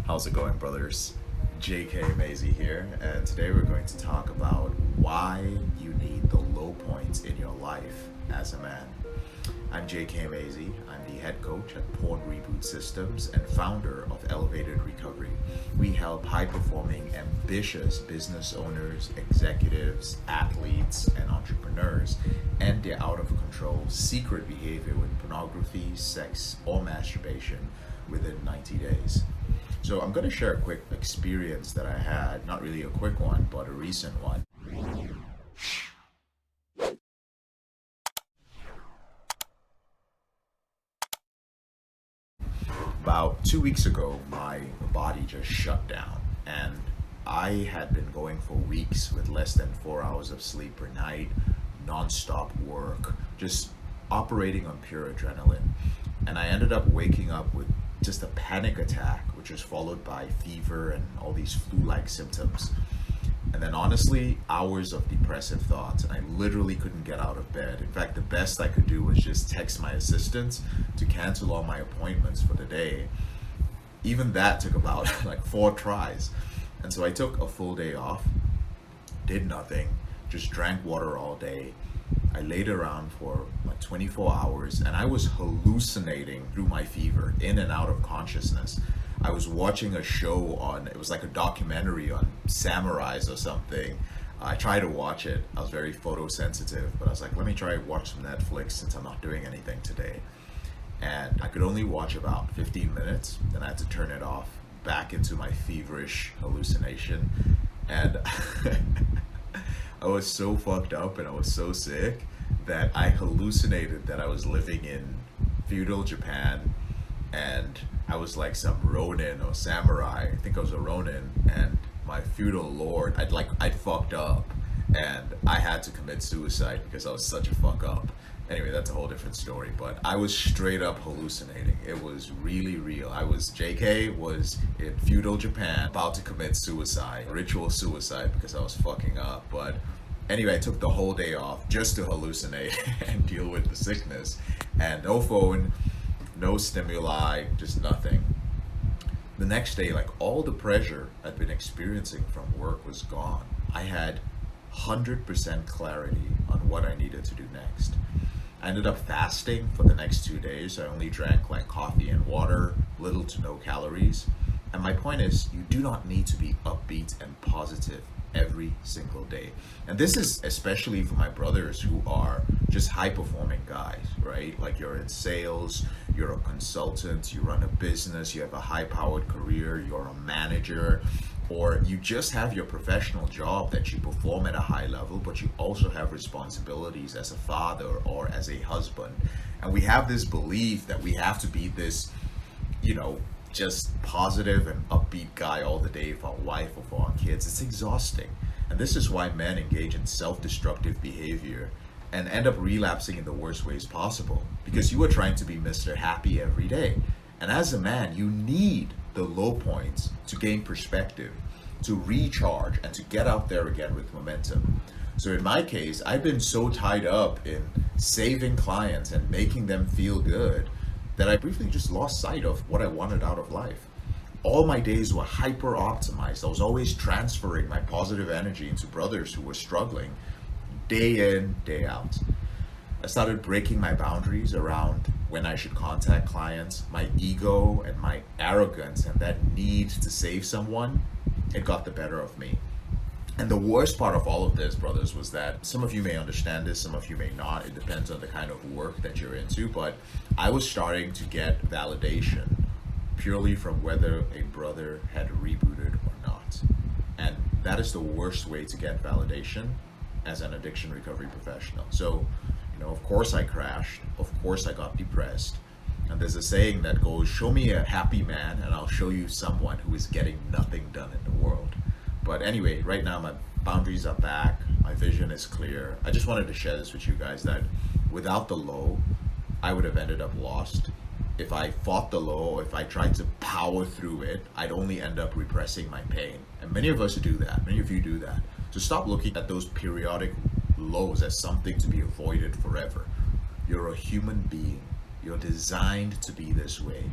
How's it going, brothers? JK Emezi here, and today we're going to talk about why you need the low points in your life as a man. I'm JK Emezi. I'm the head coach at REBOOT Systems and founder of Elevated Recovery. We help high-performing, ambitious business owners, executives, athletes, and entrepreneurs end their out-of-control secret behavior with pornography, sex, or masturbation within 90 days. So I'm going to share a quick experience that I had, not really a quick one, but a recent one. About 2 weeks ago, my body just shut down, and I had been going for weeks with less than 4 hours of sleep per night, non-stop work, just operating on pure adrenaline. And I ended up waking up with just a panic attack, which was followed by fever and all these flu-like symptoms. And then honestly, hours of depressive thoughts, and I literally couldn't get out of bed. In fact, the best I could do was just text my assistant to cancel all my appointments for the day. Even that took about like 4 tries. And so I took a full day off, did nothing, just drank water all day. I laid around for like 24 hours and I was hallucinating through my fever, in and out of consciousness. I was watching a show on, it was like a documentary on samurais or something. I tried to watch it. I was very photosensitive, but I was like, let me try watch some Netflix since I'm not doing anything today. And I could only watch about 15 minutes, then I had to turn it off back into my feverish hallucination. And I was so fucked up and I was so sick that I hallucinated that I was living in feudal Japan and I was like some Ronin or samurai. I think I was a Ronin, and my feudal lord, I'd fucked up and I had to commit suicide because I was such a fuck up. Anyway, that's a whole different story, but I was straight up hallucinating. It was really real. JK was in feudal Japan about to commit suicide, ritual suicide, because I was fucking up. But anyway, I took the whole day off just to hallucinate and deal with the sickness. And no phone, no stimuli, just nothing. The next day, like all the pressure I'd been experiencing from work was gone. I had 100% clarity on what I needed to do next. I ended up fasting for the next 2 days. I only drank like coffee and water, little to no calories. And my point is, you do not need to be upbeat and positive every single day. And this is especially for my brothers who are just high performing guys, right? Like you're in sales, you're a consultant, you run a business, you have a high powered career, you're a manager, or you just have your professional job that you perform at a high level, but you also have responsibilities as a father or as a husband. And we have this belief that we have to be this, just positive and upbeat guy all the day for our wife or for our kids. It's exhausting. And this is why men engage in self-destructive behavior and end up relapsing in the worst ways possible, because you are trying to be Mr. Happy every day. And as a man, you need the low points to gain perspective, to recharge, and to get out there again with momentum. So in my case, I've been so tied up in saving clients and making them feel good that I briefly just lost sight of what I wanted out of life. All my days were hyper optimized. I was always transferring my positive energy into brothers who were struggling day in, day out. I started breaking my boundaries around when I should contact clients. My ego and my arrogance and that need to save someone, it got the better of me. And the worst part of all of this, brothers, was that some of you may understand this, some of you may not. It depends on the kind of work that you're into. But I was starting to get validation purely from whether a brother had rebooted or not. And that is the worst way to get validation as an addiction recovery professional. So, of course I crashed. Of course I got depressed. And there's a saying that goes, show me a happy man and I'll show you someone who is getting nothing done in the world. But anyway, right now my boundaries are back. My vision is clear. I just wanted to share this with you guys that without the low, I would have ended up lost. If I fought the low, if I tried to power through it, I'd only end up repressing my pain. And many of us do that. Many of you do that. So stop looking at those periodic lows as something to be avoided forever. You're a human being. You're designed to be this way.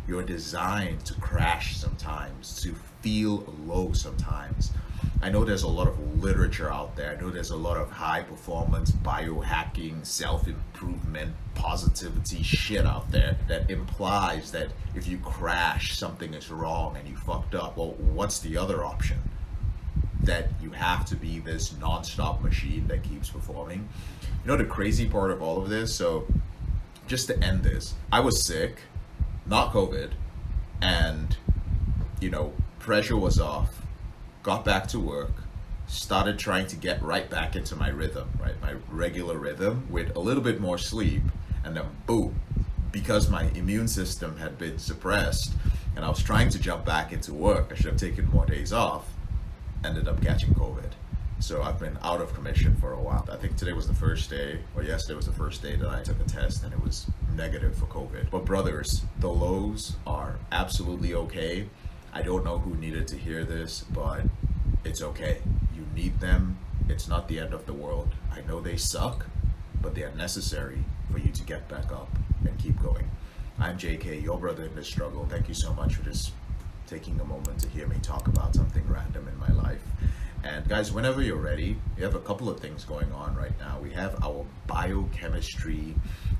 You're designed to crash sometimes, to feel low sometimes. I know there's a lot of literature out there. I know there's a lot of high performance biohacking, self improvement, positivity shit out there that implies that if you crash, something is wrong and you fucked up. Well, what's the other option? That you have to be this non-stop machine that keeps performing. You know the crazy part of all of this? So just to end this, I was sick, not COVID, and pressure was off, got back to work, started trying to get right back into my rhythm, right? My regular rhythm with a little bit more sleep, and then boom, because my immune system had been suppressed and I was trying to jump back into work, I should have taken more days off, ended up catching COVID. So I've been out of commission for a while. I think today was the first day, or yesterday was the first day that I took a test and it was negative for COVID. But brothers, the lows are absolutely okay. I don't know who needed to hear this, but it's okay. You need them. It's not the end of the world. I know they suck, but they are necessary for you to get back up and keep going. I'm JK, your brother in this struggle. Thank you so much for just taking a moment to hear me talk about something random in my life. And guys, whenever you're ready, we have a couple of things going on right now. We have our biochemistry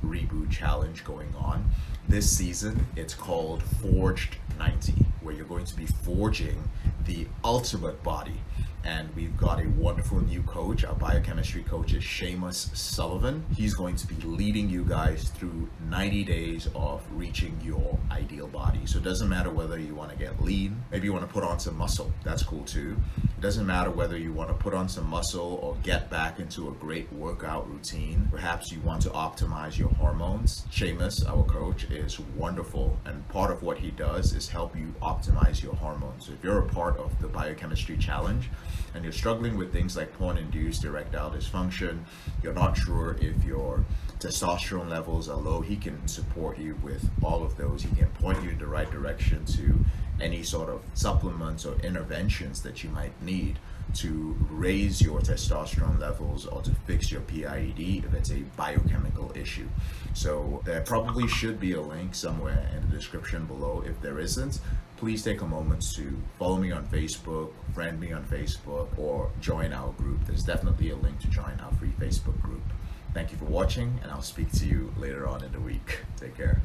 reboot challenge going on. This season, it's called Forged 90, where you're going to be forging the ultimate body. And we've got a wonderful new coach. Our biochemistry coach is Seamus Sullivan. He's going to be leading you guys through 90 days of reaching your ideal body. So it doesn't matter whether you want to get lean, maybe you want to put on some muscle. That's cool too. It doesn't matter whether you want to put on some muscle or get back into a great workout routine. Perhaps you want to optimize your hormones. Seamus, our coach, is wonderful. And part of what he does is help you optimize your hormones. So if you're a part of the biochemistry challenge, and you're struggling with things like porn-induced erectile dysfunction, you're not sure if your testosterone levels are low, he can support you with all of those. He can point you in the right direction to any sort of supplements or interventions that you might need to raise your testosterone levels or to fix your PIED if it's a biochemical issue. So there probably should be a link somewhere in the description below. If there isn't, please take a moment to follow me on Facebook, friend me on Facebook, or join our group. There's definitely a link to join our free Facebook group. Thank you for watching, and I'll speak to you later on in the week. Take care.